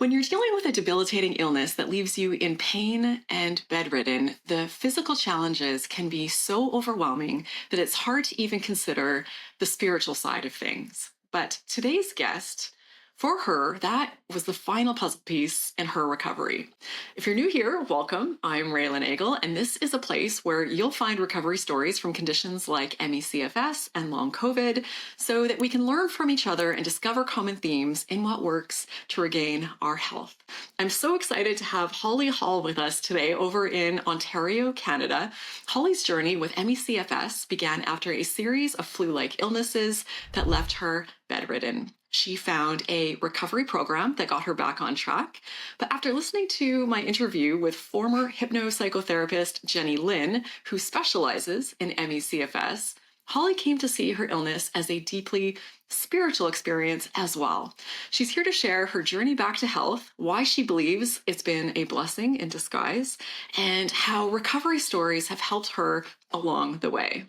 When you're dealing with a debilitating illness that leaves you in pain and bedridden, the physical challenges can be so overwhelming that it's hard to even consider the spiritual side of things. But today's guest, for her, that was the final puzzle piece in her recovery. If you're new here, welcome. I'm Raelan Agle, and this is a place where you'll find recovery stories from conditions like ME/CFS and long COVID so that we can learn from each other and discover common themes in what works to regain our health. I'm so excited to have Holly Hall with us today over in Ontario, Canada. Holly's journey with ME/CFS began after a series of flu-like illnesses that left her bedridden. She found a recovery program that got her back on track. But after listening to my interview with former hypnopsychotherapist Jenny Lynn, who specializes in ME/CFS, Holly came to see her illness as a deeply spiritual experience as well. She's here to share her journey back to health, why she believes it's been a blessing in disguise, and how recovery stories have helped her along the way.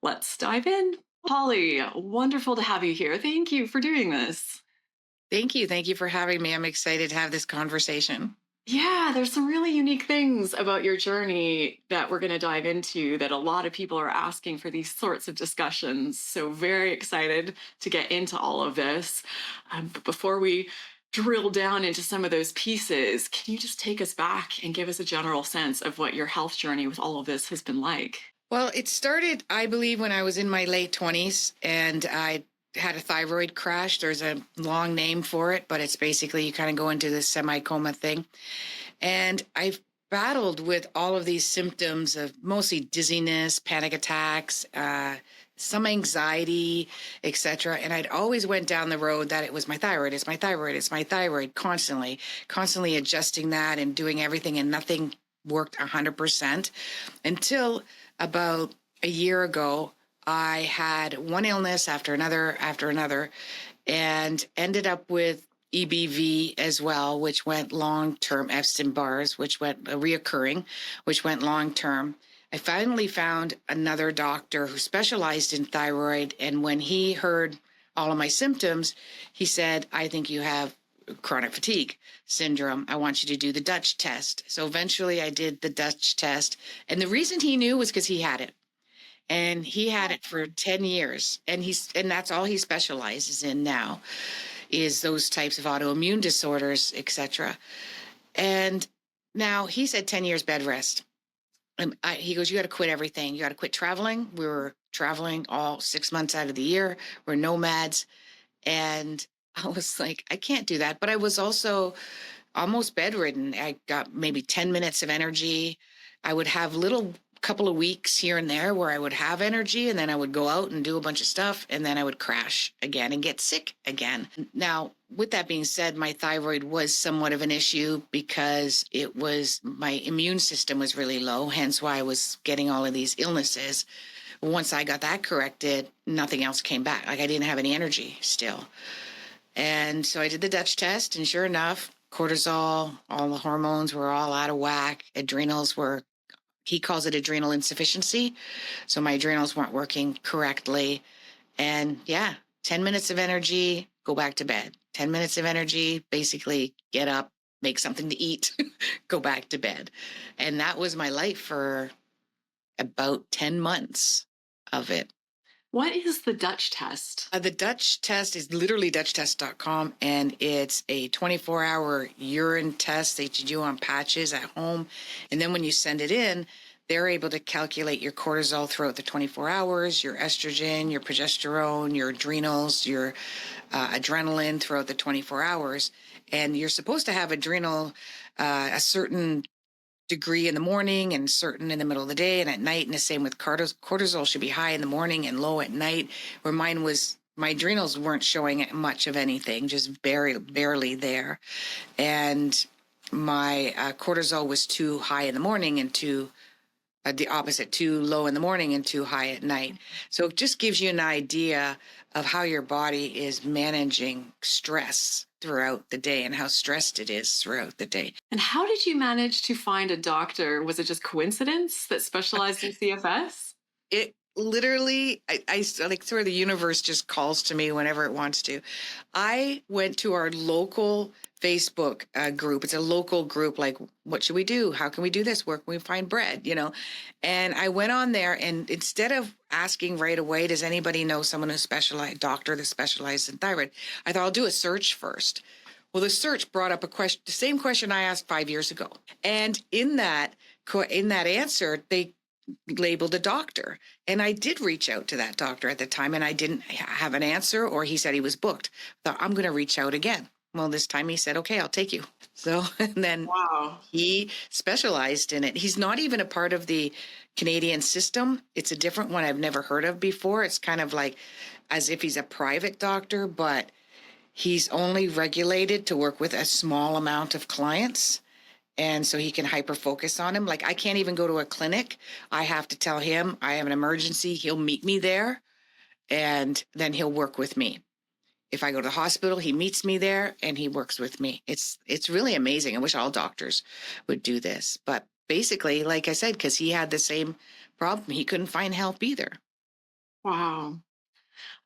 Let's dive in. Holly, wonderful to have you here. Thank you for doing this. Thank you. Thank you for having me. I'm excited to have this conversation. Yeah, there's some really unique things about your journey that we're going to dive into that a lot of people are asking for these sorts of discussions. So, very excited to get into all of this. But before we drill down into some of those pieces, can you just take us back and give us a general sense of what your health journey with all of this has been like? Well, it started, I believe, when I was in my late 20s and I had a thyroid crash. There's a long name for it, but it's basically you kind of go into this semi-coma thing. And I've battled with all of these symptoms of mostly dizziness, panic attacks, some anxiety, etc. And I'd always went down the road that it was my thyroid, it's my thyroid, it's my thyroid, constantly adjusting that and doing everything, and nothing worked 100% until about a year ago. I had one illness after another, and ended up with EBV as well, which went long-term, Epstein-Barr's, which went reoccurring, which went long-term. I finally found another doctor who specialized in thyroid, and when he heard all of my symptoms, he said, I think you have chronic fatigue syndrome. I want you to do the Dutch test. So eventually I did the Dutch test. And the reason he knew was because he had it. And he had it for 10 years. And that's all he specializes in now, is those types of autoimmune disorders, etc. And now he said 10 years bed rest. And he goes, you got to quit everything. You got to quit traveling. We were traveling all 6 months out of the year. We're nomads. And I was like, I can't do that. But I was also almost bedridden. I got maybe 10 minutes of energy. I would have little couple of weeks here and there where I would have energy, and then I would go out and do a bunch of stuff, and then I would crash again and get sick again. Now, with that being said, my thyroid was somewhat of an issue because my immune system was really low, hence why I was getting all of these illnesses. Once I got that corrected, nothing else came back. Like I didn't have any energy still. And so I did the Dutch test, and sure enough, cortisol, all the hormones were all out of whack. He calls it adrenal insufficiency. So my adrenals weren't working correctly. And 10 minutes of energy, go back to bed. 10 minutes of energy, basically get up, make something to eat, go back to bed. And that was my life for about 10 months of it. What is the Dutch test? The Dutch test is literally DutchTest.com, and it's a 24-hour urine test that you do on patches at home. And then when you send it in, they're able to calculate your cortisol throughout the 24 hours, your estrogen, your progesterone, your adrenals, your adrenaline throughout the 24 hours. And you're supposed to have adrenal a certain degree in the morning and certain in the middle of the day and at night. And the same with cortisol should be high in the morning and low at night, where my adrenals weren't showing much of anything, just barely there. And my cortisol was too high in the morning and the opposite, too low in the morning and too high at night. So it just gives you an idea of how your body is managing stress throughout the day and how stressed it is throughout the day. And how did you manage to find a doctor? Was it just coincidence that specialized in CFS? It literally, I like sort of the universe just calls to me whenever it wants to. I went to our local Facebook group. It's a local group. Like, what should we do? How can we do this? Where can we find bread? And I went on there, and instead of asking right away, does anybody know someone who specialized, doctor that specializes in thyroid? I thought I'll do a search first. Well, the search brought up the same question I asked 5 years ago. And in that answer, they labeled a doctor. And I did reach out to that doctor at the time, and I didn't have an answer, or he said he was booked. I thought, I'm going to reach out again. Well, this time he said, okay, I'll take you. So, and then Wow. he specialized in it. He's not even a part of the Canadian system. It's a different one I've never heard of before. It's kind of like as if he's a private doctor, but he's only regulated to work with a small amount of clients. And so he can hyper focus on him. Like, I can't even go to a clinic. I have to tell him I have an emergency. He'll meet me there, and then he'll work with me. If I go to the hospital, he meets me there and he works with me. It's really amazing. I wish all doctors would do this. But basically, like I said, because he had the same problem, he couldn't find help either. Wow.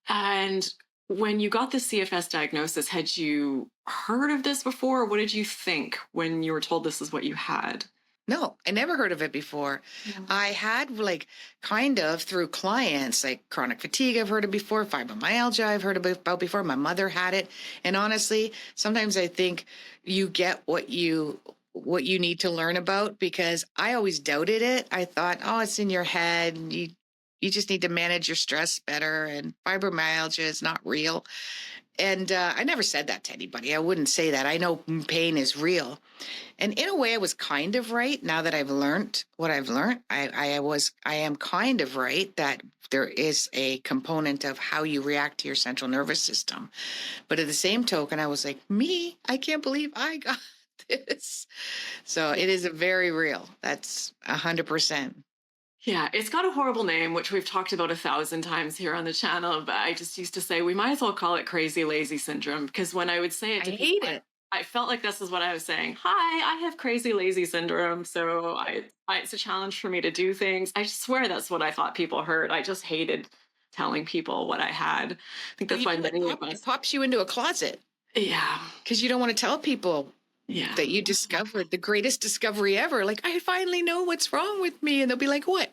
And when you got the CFS diagnosis, had you heard of this before? Or what did you think when you were told this is what you had? No, I never heard of it before. I had like kind of through clients, like chronic fatigue, I've heard of before, fibromyalgia, I've heard about before. My mother had it. And honestly, sometimes I think you get what you need to learn about, because I always doubted it. I thought, oh, it's in your head. You just need to manage your stress better, and fibromyalgia is not real. And I never said that to anybody. I wouldn't say that. I know pain is real. And in a way, I was kind of right. Now that I've learned what I've learned, I am kind of right that there is a component of how you react to your central nervous system. But at the same token, I was like, I can't believe I got this. So it is very real. That's 100%. Yeah, it's got a horrible name, which we've talked about 1,000 times here on the channel. But I just used to say we might as well call it crazy lazy syndrome, because when I would say it I to hate people, it. I felt like this is what I was saying. Hi, I have crazy lazy syndrome. So it's a challenge for me to do things. I swear that's what I thought people heard. I just hated telling people what I had. I think that's why many of It us. pops you into a closet Yeah. because you don't want to tell people Yeah. that you discovered the greatest discovery ever. Like, I finally know what's wrong with me. And they'll be like, what?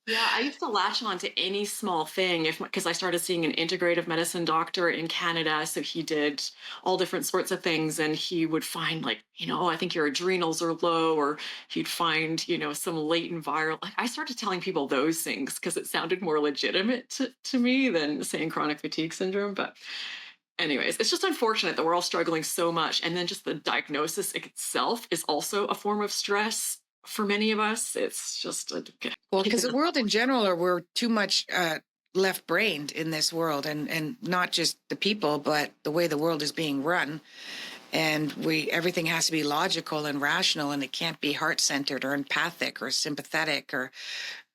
Yeah, I used to latch on to any small thing because I started seeing an integrative medicine doctor in Canada. So he did all different sorts of things, and he would find like, oh, I think your adrenals are low, or he'd find, some latent viral. Like, I started telling people those things because it sounded more legitimate to me than saying chronic fatigue syndrome. But anyways, it's just unfortunate that we're all struggling so much. And then just the diagnosis itself is also a form of stress for many of us. It's just Well, because the world in general, we're too much left-brained in this world, and not just the people, but the way the world is being run. And everything has to be logical and rational, and it can't be heart-centered or empathic or sympathetic or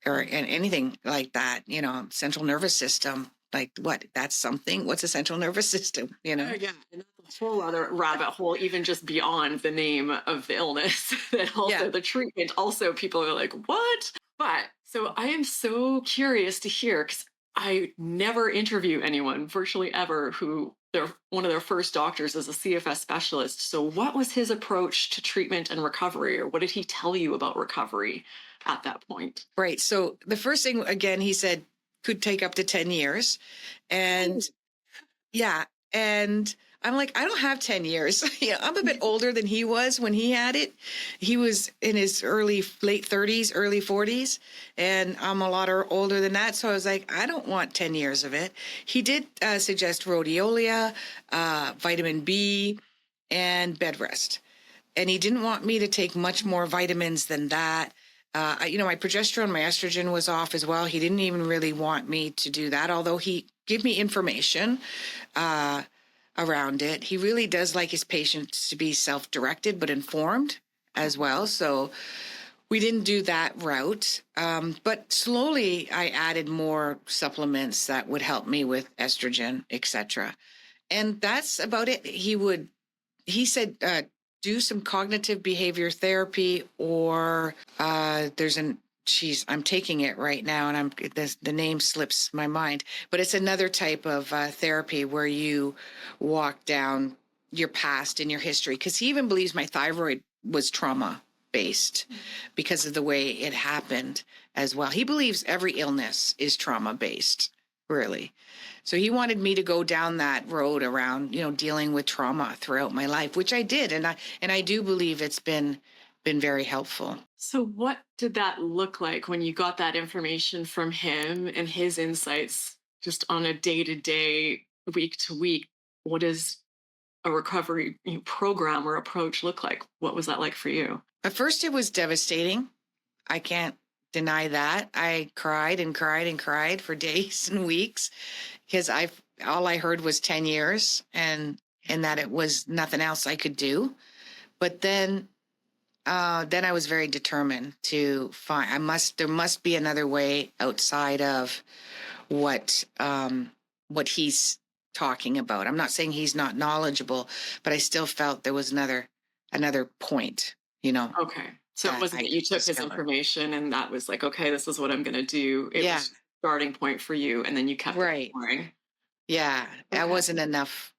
anything like that. Central nervous system. Like, what? That's something. What's a central nervous system? Yeah, and that's a whole other rabbit hole, even just beyond the name of the illness. That also the treatment. Also, people are like, "What?" But so I am so curious to hear, because I never interview anyone, virtually ever, who one of their first doctors is a CFS specialist. So, what was his approach to treatment and recovery, or what did he tell you about recovery at that point? Right. So the first thing, again, he said could take up to 10 years. And yeah. And I'm like, I don't have 10 years. I'm a bit older than he was when he had it. He was in his late 30s, early 40s. And I'm a lot older than that. So I was like, I don't want 10 years of it. He did suggest rhodiola, vitamin B, and bed rest. And he didn't want me to take much more vitamins than that. My progesterone, my estrogen was off as well. He didn't even really want me to do that, although he gave me information around it. He really does like his patients to be self-directed, but informed as well. So we didn't do that route. But slowly I added more supplements that would help me with estrogen, etc. And that's about it. He said, do some cognitive behavior therapy, or there's I'm taking it right now, and the name slips my mind, but it's another type of therapy where you walk down your past and your history. Because he even believes my thyroid was trauma based because of the way it happened as well. He believes every illness is trauma based, really. So he wanted me to go down that road around, dealing with trauma throughout my life, which I did, and I do believe it's been very helpful. So, what did that look like when you got that information from him and his insights just on a day to day, week to week? What does a recovery program or approach look like? What was that like for you? At first, it was devastating. I can't deny that. I cried and cried and cried for days and weeks because all I heard was 10 years and that it was nothing else I could do. But then I was very determined to find there must be another way outside of what what he's talking about. I'm not saying he's not knowledgeable, but I still felt there was another point, Okay. So it that wasn't I that you could took his discover. information and that was like, okay, this is what I'm going to do. It Yeah, was a starting point for you, and then you kept right. exploring. Yeah, that Okay. wasn't enough.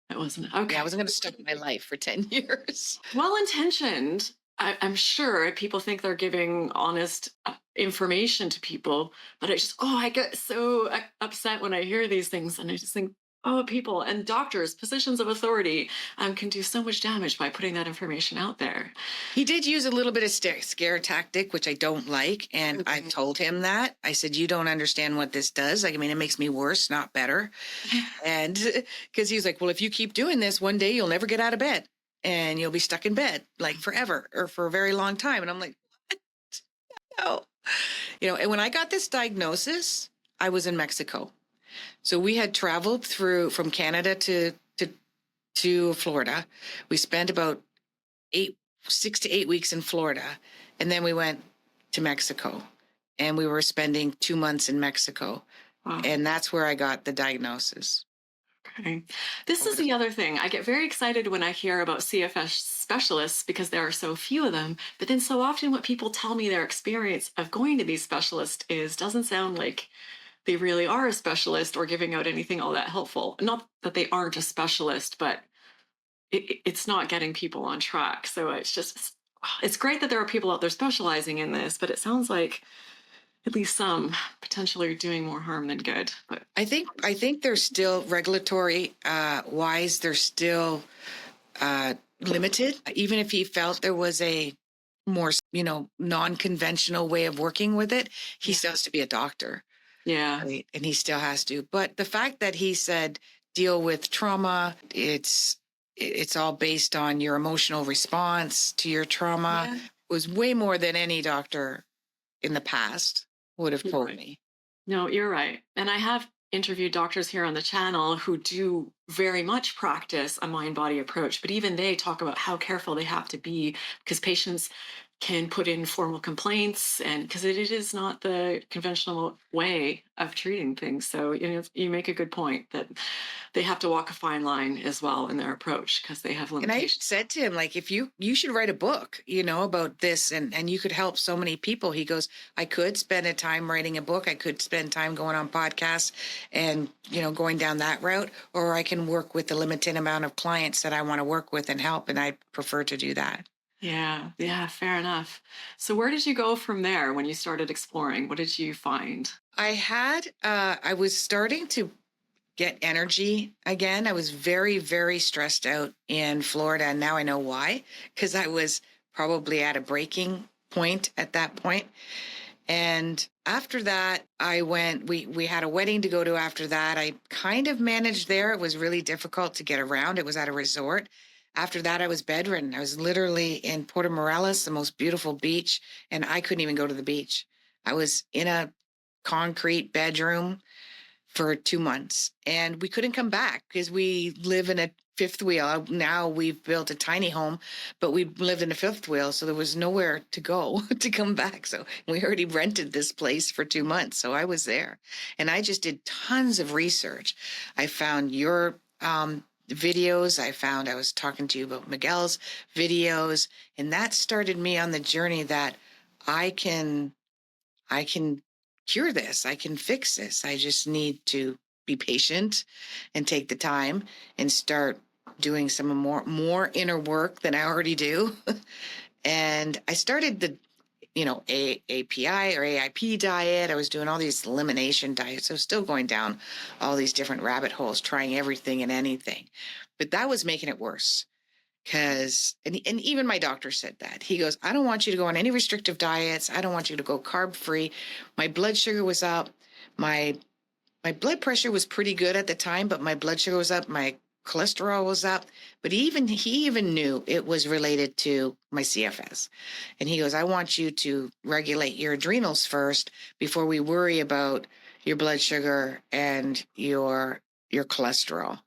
It wasn't Yeah, I okay. wasn't going to stop my life for 10 years. Well intentioned. I'm sure people think they're giving honest information to people, but I get so upset when I hear these things. And I just think, oh, people and doctors, positions of authority, can do so much damage by putting that information out there. He did use a little bit of scare tactic, which I don't like. And I Mhm. told him that. I said, you don't understand what this does. Like, I mean, it makes me worse, not better. And because he's like, well, if you keep doing this, one day you'll never get out of bed and you'll be stuck in bed like forever or for a very long time. And I'm like, no. And when I got this diagnosis, I was in Mexico. So we had traveled through from Canada to Florida. We spent about 6 to 8 weeks in Florida. And then we went to Mexico and we were spending 2 months in Mexico. Wow. And that's where I got the diagnosis. Okay. This is the other thing. I get very excited when I hear about CFS specialists because there are so few of them. But then so often what people tell me their experience of going to these specialists is doesn't sound like they really are a specialist or giving out anything all that helpful. Not that they aren't a specialist, but it's not getting people on track. So it's great that there are people out there specializing in this, but it sounds like at least some potentially are doing more harm than good. But I think they're still regulatory wise, they're still limited. Even if he felt there was a more, non-conventional way of working with it, he yeah, still has to be a doctor, yeah, right? And he still has to. But the fact that he said deal with trauma, it's all based on your emotional response to your trauma yeah. was way more than any doctor in the past would have You're told right. me. No, you're right. And I have interviewed doctors here on the channel who do very much practice a mind body approach, but even they talk about how careful they have to be because patients can put in formal complaints and because it is not the conventional way of treating things. So, you make a good point that they have to walk a fine line as well in their approach because they have And I limitations. said to him, like, if you should write a book, about this and you could help so many people. He goes, I could spend a time writing a book. I could spend time going on podcasts and, going down that route, or I can work with the limited amount of clients that I want to work with and help. And I prefer to do that. Yeah, yeah, fair enough. So, where did you go from there when you started exploring? What did you find? I was starting to get energy again. I was very, very stressed out in Florida. And now I know why, because I was probably at a breaking point at that point. And after that, we had a wedding to go to after that. I kind of managed there. It was really difficult to get around. It was at a resort. After that, I was bedridden. I was literally in Puerto Morelos, the most beautiful beach, and I couldn't even go to the beach. I was in a concrete bedroom for 2 months and we couldn't come back because we live in a fifth wheel. Now we've built a tiny home, but we lived in a fifth wheel. So there was nowhere to go to come back. So we already rented this place for 2 months. So I was there and I just did tons of research. I found your videos. I was talking to you about Miguel's videos, and that started me on the journey that I can I can cure this. I can fix this. I just need to be patient and take the time and start doing some more inner work than I already do. And I started the API or AIP diet. I was doing all these elimination diets. I was still going down all these different rabbit holes, trying everything and anything. But that was making it worse. And even my doctor said that. He goes, I don't want you to go on any restrictive diets. I don't want you to go carb free. My blood sugar was up. My blood pressure was pretty good at the time, but my blood sugar was up. My cholesterol was up. But he even knew it was related to my CFS. And he goes, I want you to regulate your adrenals first before we worry about your blood sugar and your cholesterol.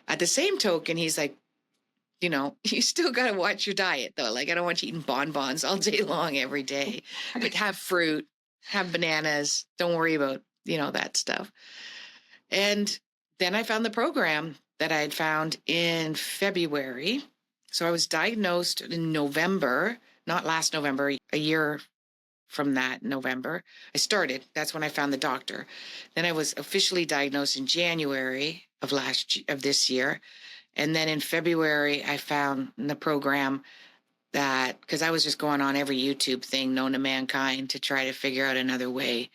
At the same token, he's like, you still got to watch your diet, though. Like, I don't want you eating bonbons all day long every day, but have fruit, have bananas. Don't worry about, that stuff. And then I found the program that I had found in February. So I was diagnosed in November, not last November, a year from that November. That's when I found the doctor. Then I was officially diagnosed in January of this year. And then in February, I found the program because I was just going on every YouTube thing known to mankind to try to figure out another way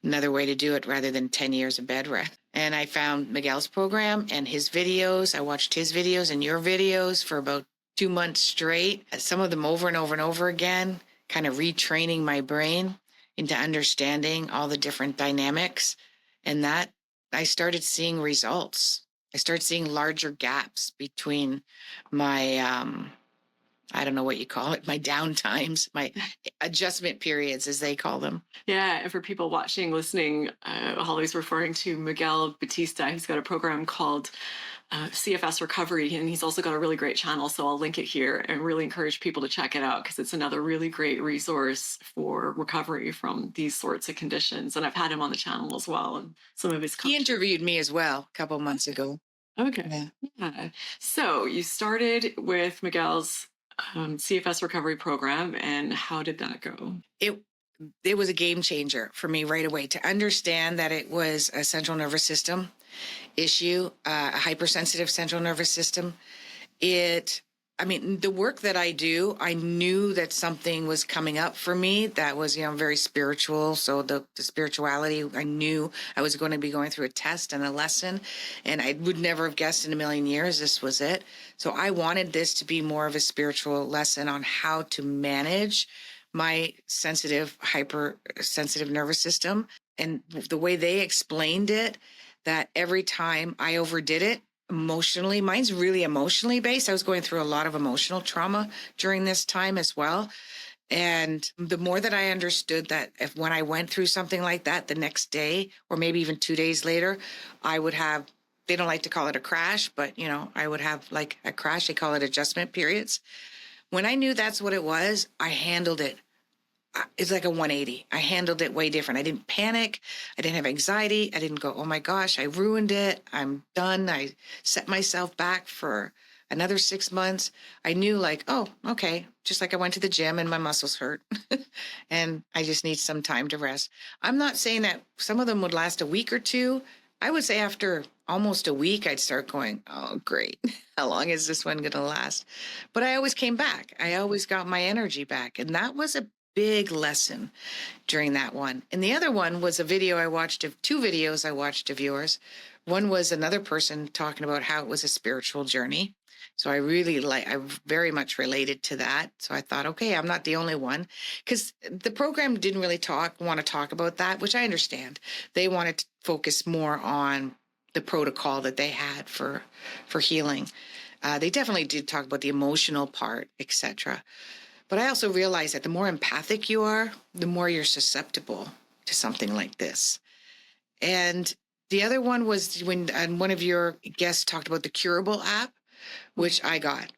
to do it rather than 10 years of bed rest. And I found Miguel's program and his videos. I watched his videos and your videos for about 2 months straight, some of them over and over and over again, kind of retraining my brain into understanding all the different dynamics. And that I started seeing results. I started seeing larger gaps between my, I don't know what you call it, my down times, my adjustment periods, as they call them. Yeah, and for people watching, listening, Holly's referring to Miguel Batista. He's got a program called CFS Recovery, and he's also got a really great channel, so I'll link it here and really encourage people to check it out because it's another really great resource for recovery from these sorts of conditions. And I've had him on the channel as well, and some of his He interviewed me as well a couple of months ago. Okay. Yeah. So you started with Miguel's CFS recovery program, and how did that go? It was a game changer for me right away to understand that it was a central nervous system issue, a hypersensitive central nervous system. The work that I do, I knew that something was coming up for me that was, very spiritual. So the spirituality, I knew I was going to be going through a test and a lesson, and I would never have guessed in a million years this was it. So I wanted this to be more of a spiritual lesson on how to manage my hypersensitive nervous system. And the way they explained it, that every time I overdid it, emotionally, mine's really emotionally based. I was going through a lot of emotional trauma during this time as well. And the more that I understood that when I went through something like that the next day, or maybe even 2 days later, I would have, they don't like to call it a crash, but I would have like a crash. They call it adjustment periods. When I knew that's what it was, I handled it. It's like a 180. I handled it way different. I didn't panic. I didn't have anxiety. I didn't go, oh my gosh, I ruined it. I'm done. I set myself back for another 6 months. I knew like, oh, okay. Just like I went to the gym and my muscles hurt and I just need some time to rest. I'm not saying that some of them would last a week or two. I would say after almost a week, I'd start going, oh, great. How long is this one going to last? But I always came back. I always got my energy back. And that was a big lesson during that one. And the other one was a video I watched of 2 videos I watched of yours. One was another person talking about how it was a spiritual journey. So I very much related to that. So I thought, okay, I'm not the only one, because the program didn't really want to talk about that, which I understand. They wanted to focus more on the protocol that they had for healing. They definitely did talk about the emotional part, etc. But I also realized that the more empathic you are, the more you're susceptible to something like this. And the other one was when one of your guests talked about the Curable app, which I got.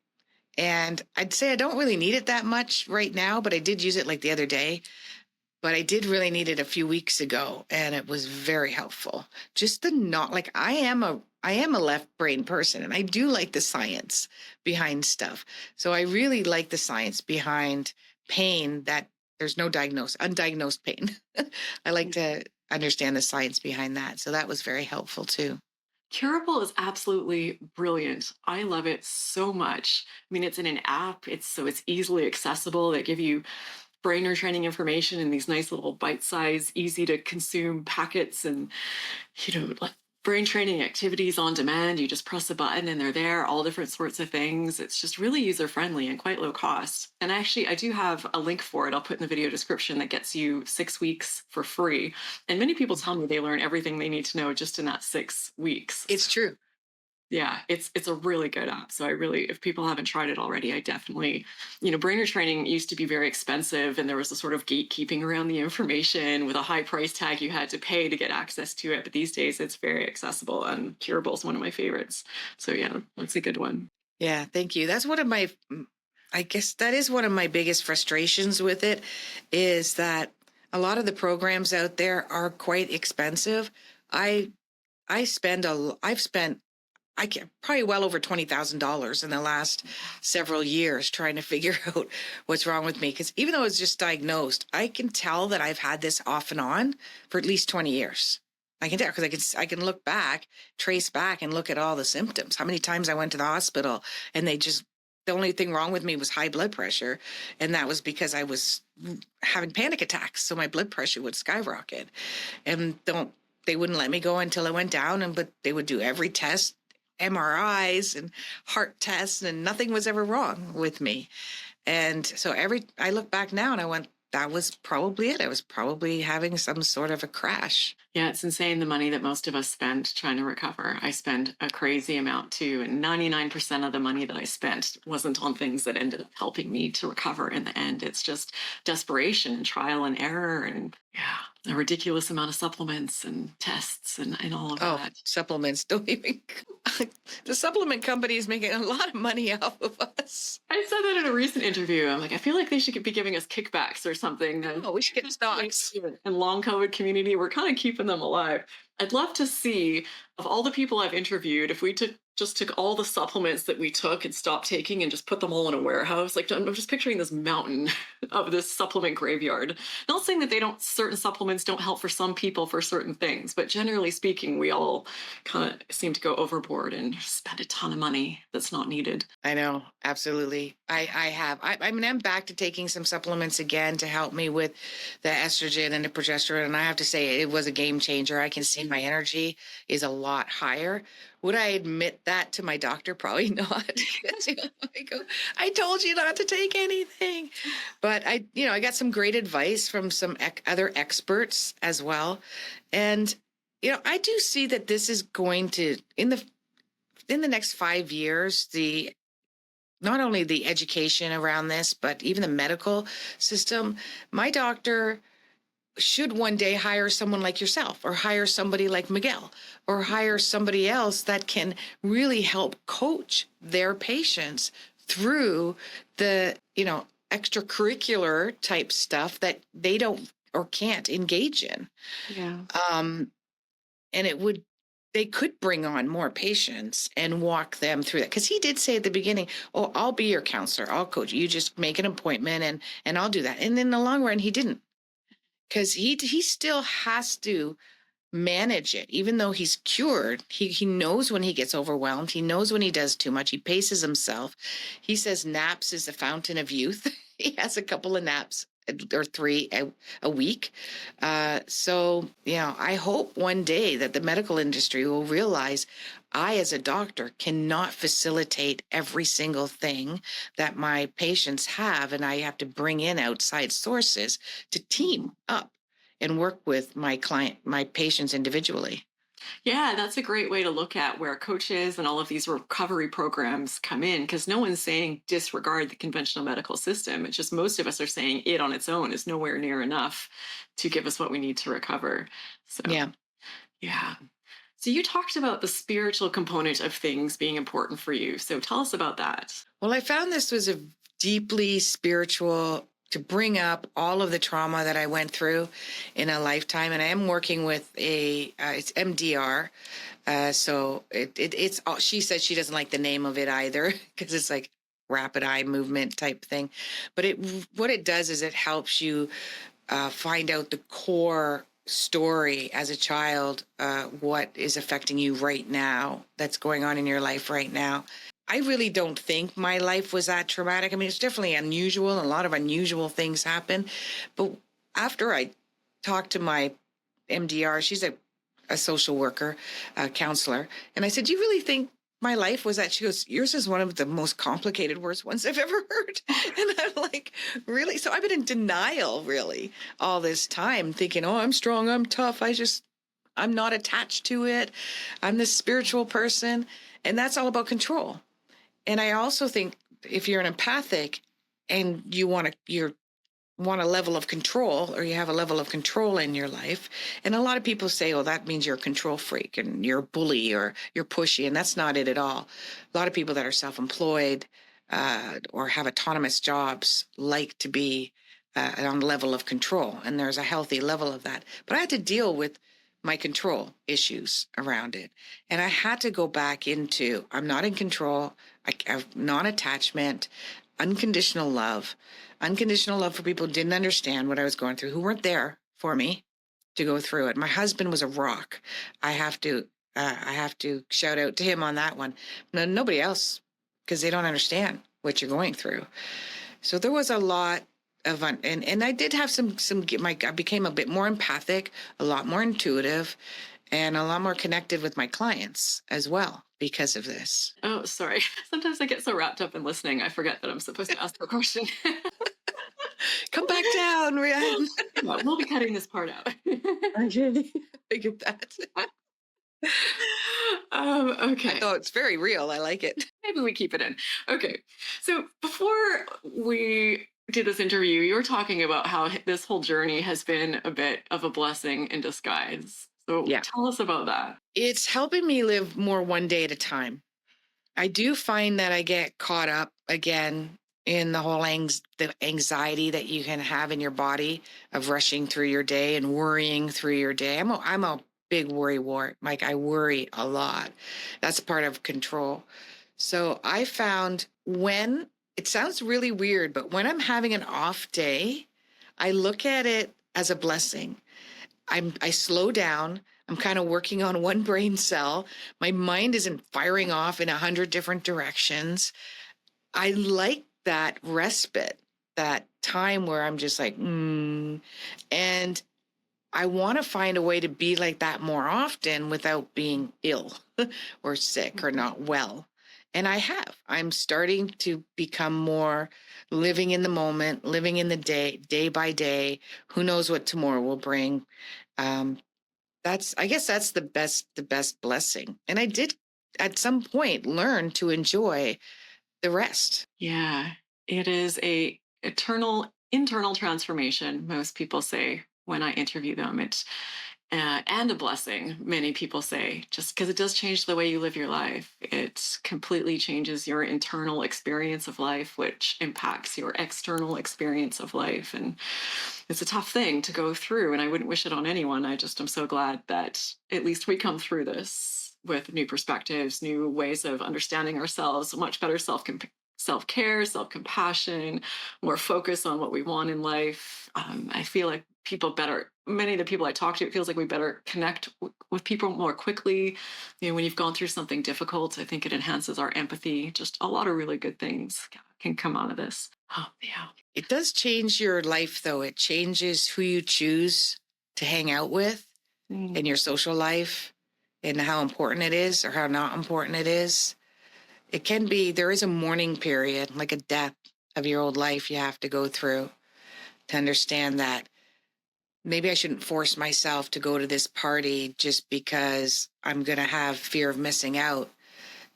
And I'd say I don't really need it that much right now, but I did use it like the other day. But I did really need it a few weeks ago, and it was very helpful. Just I am a left brain person, and I do like the science behind stuff. So I really like the science behind pain that there's no undiagnosed pain. I like to understand the science behind that. So that was very helpful too. Curable is absolutely brilliant. I love it so much. I mean, it's in an app. It's easily accessible. They give you brain retraining information in these nice little bite-sized, easy to consume packets, and like brain training activities on demand. You just press a button and they're there, all different sorts of things. It's just really user friendly and quite low cost. And actually, I do have a link for it. I'll put in the video description that gets you 6 weeks for free. And many people tell me they learn everything they need to know just in that 6 weeks. It's true. Yeah, it's a really good app. So if people haven't tried it already, I definitely, brain training used to be very expensive, and there was a sort of gatekeeping around the information with a high price tag you had to pay to get access to it. But these days it's very accessible, and Curable is one of my favorites. So yeah, that's a good one. Yeah, thank you. I guess that is one of my biggest frustrations with it, is that a lot of the programs out there are quite expensive. I've spent probably well over $20,000 in the last several years trying to figure out what's wrong with me. Because even though it's just diagnosed, I can tell that I've had this off and on for at least 20 years. I can tell because I can look back, trace back, and look at all the symptoms. How many times I went to the hospital and the only thing wrong with me was high blood pressure, and that was because I was having panic attacks, so my blood pressure would skyrocket, and they wouldn't let me go until it went down, but they would do every test, MRIs and heart tests, and nothing was ever wrong with me. And so I look back now and I went, that was probably it. I was probably having some sort of a crash. Yeah, it's insane the money that most of us spend trying to recover. I spend a crazy amount too, and 99% of the money that I spent wasn't on things that ended up helping me to recover in the end. It's just desperation and trial and error, and a ridiculous amount of supplements and tests and all of that. Supplements, don't even. The supplement company is making a lot of money off of us. I said that in a recent interview. I'm like, I feel like they should be giving us kickbacks or something. Oh, we should get stocks. And long COVID community, we're kind of keeping them alive. I'd love to see, of all the people I've interviewed, if we just took all the supplements that we took and stopped taking and just put them all in a warehouse. Like, I'm just picturing this mountain of this supplement graveyard. Not saying that certain supplements don't help for some people for certain things, but generally speaking, we all kind of seem to go overboard and spend a ton of money that's not needed. I know, absolutely. I'm back to taking some supplements again to help me with the estrogen and the progesterone. And I have to say, it was a game changer. I can see my energy is a lot higher. Would I admit that to my doctor? Probably not. I told you not to take anything. But I got some great advice from some other experts as well. And, I do see that this is going to, in the next 5 years, not only the education around this, but even the medical system, my doctor should one day hire someone like yourself, or hire somebody like Miguel, or hire somebody else that can really help coach their patients through the, extracurricular type stuff that they don't or can't engage in. Yeah. And they could bring on more patients and walk them through that. Because he did say at the beginning, oh, I'll be your counselor. I'll coach you. You just make an appointment and I'll do that. And in the long run, he didn't. Because he still has to manage it. Even though he's cured, he knows when he gets overwhelmed. He knows when he does too much. He paces himself. He says naps is the fountain of youth. He has a couple of naps or 3 a week. So, I hope one day that the medical industry will realize I, as a doctor, cannot facilitate every single thing that my patients have, and I have to bring in outside sources to team up and work with my patients individually. Yeah, that's a great way to look at where coaches and all of these recovery programs come in, because no one's saying disregard the conventional medical system. It's just most of us are saying it on its own is nowhere near enough to give us what we need to recover. So, yeah. So you talked about the spiritual component of things being important for you. So tell us about that. Well, I found this was a deeply spiritual, to bring up all of the trauma that I went through in a lifetime. And I am working with it's MDR. So it's she said she doesn't like the name of it either, because it's like rapid eye movement type thing. But what it does is it helps you find out the core story as a child, what is affecting you right now, that's going on in your life right now. I really don't think my life was that traumatic. I mean, it's definitely unusual. A lot of unusual things happen. But after I talked to my MDR, she's a social worker, a counselor, and I said, "Do you really think my life was that?" She goes, "Yours is one of the most complicated, worst ones I've ever heard." And I'm like, "Really?" So I've been in denial, really, all this time, thinking, "Oh, I'm strong, I'm tough. I'm not attached to it. I'm this spiritual person." And that's all about control. And I also think if you're an empathic and you want a level of control, or you have a level of control in your life. And a lot of people say, "Oh, that means you're a control freak and you're a bully or you're pushy." And that's not it at all. A lot of people that are self-employed or have autonomous jobs like to be on a level of control. And there's a healthy level of that. But I had to deal with my control issues around it. And I had to go back into, I'm not in control. I have non-attachment, unconditional love. Unconditional love for people who didn't understand what I was going through, who weren't there for me to go through it. My husband was a rock. I have to shout out to him on that one. No, nobody else, because they don't understand what you're going through. So there was a lot of, and I did have I became a bit more empathic, a lot more intuitive, and a lot more connected with my clients as well because of this. Oh, sorry. Sometimes I get so wrapped up in listening, I forget that I'm supposed to ask the question. Come back down, Raelan. No, we'll be cutting this part out. Okay. Figured that. Okay. Oh, it's very real. I like it. Maybe we keep it in. Okay. So before we did this interview, you were talking about how this whole journey has been a bit of a blessing in disguise. So Yeah. tell us about that. It's helping me live more one day at a time. I do find that I get caught up again in the whole the anxiety that you can have in your body of rushing through your day and worrying through your day. I'm a big worry wart. Like, I worry a lot. That's part of control. So I found, when it sounds really weird, but when I'm having an off day, I look at it as a blessing. I slow down. I'm kind of working on one brain cell. My mind isn't firing off in 100 different directions. I like that respite, that time where I'm just like, and I want to find a way to be like that more often without being ill or sick or not well. And I'm starting to become more living in the moment, living in the day by day. Who knows what tomorrow will bring? Um, I guess that's the best blessing. And I did at some point learn to enjoy the rest. Yeah, it is a eternal internal transformation, most people say when I interview them. It's and a blessing, many people say, just because it does change the way you live your life. It completely changes your internal experience of life, which impacts your external experience of life. And it's a tough thing to go through, and I wouldn't wish it on anyone. I just am so glad that at least we come through this with new perspectives, new ways of understanding ourselves, much better self-care, self-compassion, more focus on what we want in life. I feel like many of the people I talk to, it feels like we better connect with people more quickly. When you've gone through something difficult, I think it enhances our empathy. Just a lot of really good things can come out of this. Oh, yeah. It does change your life, though. It changes who you choose to hang out with in your social life, and how important it is or how not important it is. There is a mourning period, like a death of your old life you have to go through to understand that maybe I shouldn't force myself to go to this party just because I'm going to have fear of missing out.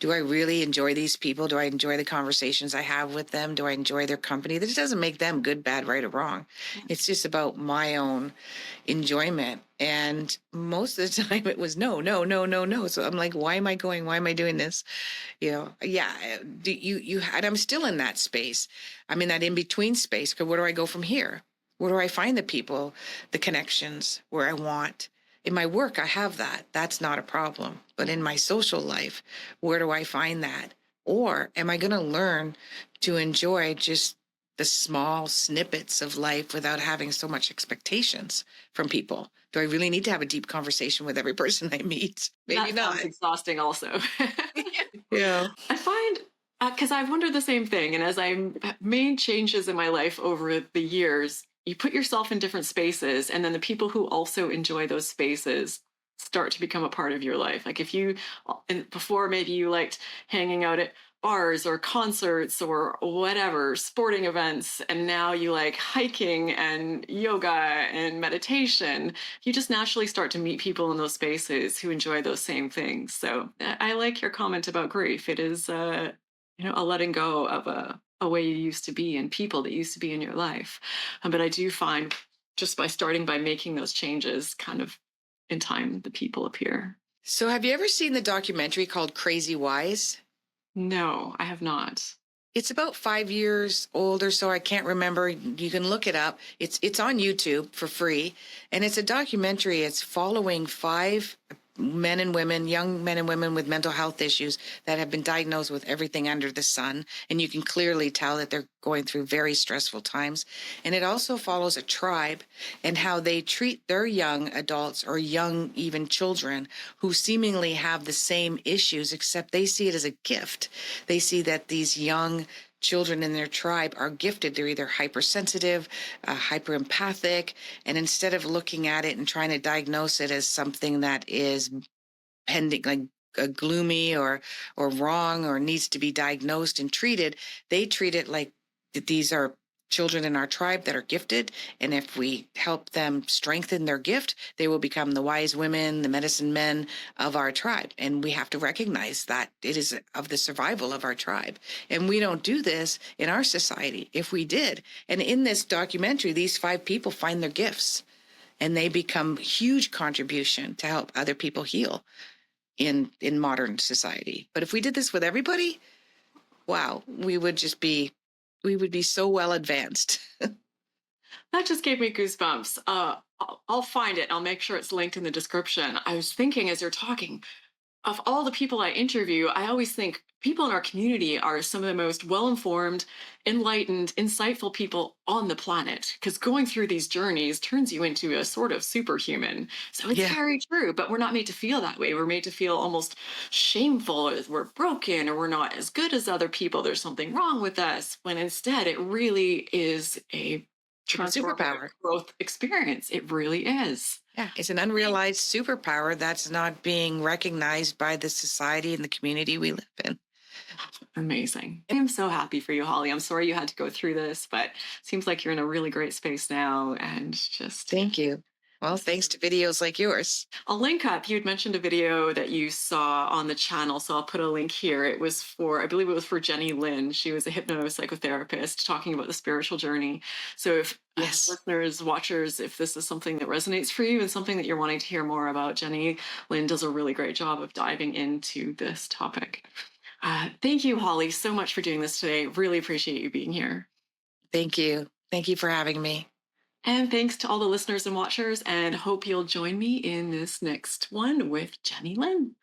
Do I really enjoy these people? Do I enjoy the conversations I have with them? Do I enjoy their company? This doesn't make them good, bad, right, or wrong. It's just about my own enjoyment. And most of the time it was no, no, no, no, no. So I'm like, why am I going? Why am I doing this? Yeah. And I'm still in that space. I'm in that in-between space. Because where do I go from here? Where do I find the people, the connections where I want? In my work, I have that. That's not a problem. But in my social life, where do I find that? Or am I going to learn to enjoy just the small snippets of life without having so much expectations from people? Do I really need to have a deep conversation with every person I meet? Maybe That not. sounds exhausting also. Yeah. I find, because I've wondered the same thing, and as I made changes in my life over the years, you put yourself in different spaces, and then the people who also enjoy those spaces start to become a part of your life. Like if you, and before maybe you liked hanging out at bars or concerts or whatever, sporting events, and now you like hiking and yoga and meditation, you just naturally start to meet people in those spaces who enjoy those same things. So I like your comment about grief. It is, a letting go of a way you used to be and people that used to be in your life. But I do find just by starting by making those changes, kind of in time, the people appear. So, have you ever seen the documentary called Crazy Wise? No, I have not. It's about 5 years old or so. I can't remember. You can look it up. It's on YouTube for free, and it's a documentary. It's following five men and women, young men and women with mental health issues that have been diagnosed with everything under the sun, and you can clearly tell that they're going through very stressful times. And it also follows a tribe and how they treat their young adults or young even children who seemingly have the same issues, except they see it as a gift. They see that these young children in their tribe are gifted. They're either hypersensitive, hyper empathic, and instead of looking at it and trying to diagnose it as something that is pending, like gloomy or wrong or needs to be diagnosed and treated, they treat it like these are children in our tribe that are gifted, and if we help them strengthen their gift, they will become the wise women, the medicine men of our tribe. And we have to recognize that it is of the survival of our tribe, and we don't do this in our society. If we did, and in this documentary, these five people find their gifts and they become huge contribution to help other people heal in modern society. But if we did this with everybody, wow, we would be so well advanced. That just gave me goosebumps. I'll find it. I'll make sure it's linked in the description. I was thinking as you're talking, of all the people I interview, I always think people in our community are some of the most well informed, enlightened, insightful people on the planet. Because going through these journeys turns you into a sort of superhuman. So it's Yeah. very true, but we're not made to feel that way. We're made to feel almost shameful as we're broken or we're not as good as other people. There's something wrong with us. When instead, it really is a It's a transformative superpower. growth experience. It really is. Yeah, it's an unrealized superpower that's not being recognized by the society and the community we live in. Amazing. I am so happy for you, Holly. I'm sorry you had to go through this, but seems like you're in a really great space now. And just, Thank you. Well, this is thanks to videos like yours. I'll link up. You had mentioned a video that you saw on the channel, so I'll put a link here. It was for, I believe it was for Jenny Lynn. She was a hypnopsychotherapist talking about the spiritual journey. So if Yes. listeners, watchers, if this is something that resonates for you and something that you're wanting to hear more about, Jenny Lynn does a really great job of diving into this topic. Thank you, Holly, so much for doing this today. Really appreciate you being here. Thank you. Thank you for having me. And thanks to all the listeners and watchers, and hope you'll join me in this next one with Jenny Lynn.